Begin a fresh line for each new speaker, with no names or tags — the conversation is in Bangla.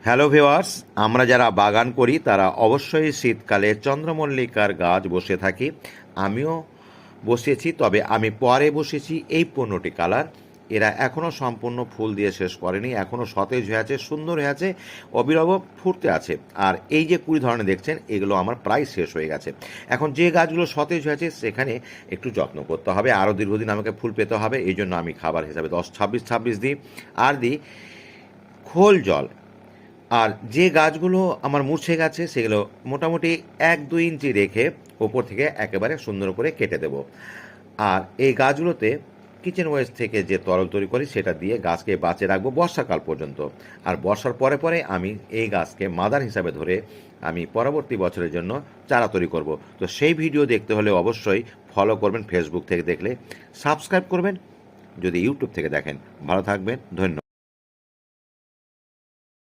হ্যালো ভিওয়ার্স, আমরা যারা বাগান করি তারা অবশ্যই শীতকালে চন্দ্রমল্লিকার গাছ বসে থাকি। আমিও বসিয়েছি, তবে আমি পরে বসেছি এই 15টি কালার। এরা এখনও সম্পূর্ণ ফুল দিয়ে শেষ করেনি, এখনও সতেজ হয়ে আছে, সুন্দর হয়ে আছে, অবিরাম ফুটতে আছে। আর এই যে 20 ধরনের দেখছেন, এগুলো আমার প্রায় শেষ হয়ে গেছে। এখন যে গাছগুলো সতেজ হয়ে আছে সেখানে একটু যত্ন করতে হবে, আরও দীর্ঘদিন আমাকে ফুল পেতে হবে। এই জন্য আমি খাবার হিসাবে 10-26-26 দিই, আর দিই খোল জল। আর যে গাছগুলো আমার মূর্ছে গেছে সেগুলো মোটামুটি 1-2 ইঞ্চি রেখে ওপর থেকে একেবারে সুন্দর করে কেটে দেব। আর এই গাছগুলোতে কিচেন ওয়েস্ট থেকে যে তরল তৈরি করি সেটা দিয়ে গাছকে বাঁচিয়ে রাখবো বর্ষাকাল পর্যন্ত। আর বর্ষার পরে পরে আমি এই গাছকে মাদার হিসাবে ধরে আমি পরবর্তী বছরের জন্য চারা তৈরি করব। তো সেই ভিডিও দেখতে হলে অবশ্যই ফলো করবেন, ফেসবুক থেকে দেখলে সাবস্ক্রাইব করবেন, যদি ইউটিউব থেকে দেখেন। ভালো থাকবেন, ধন্যবাদ।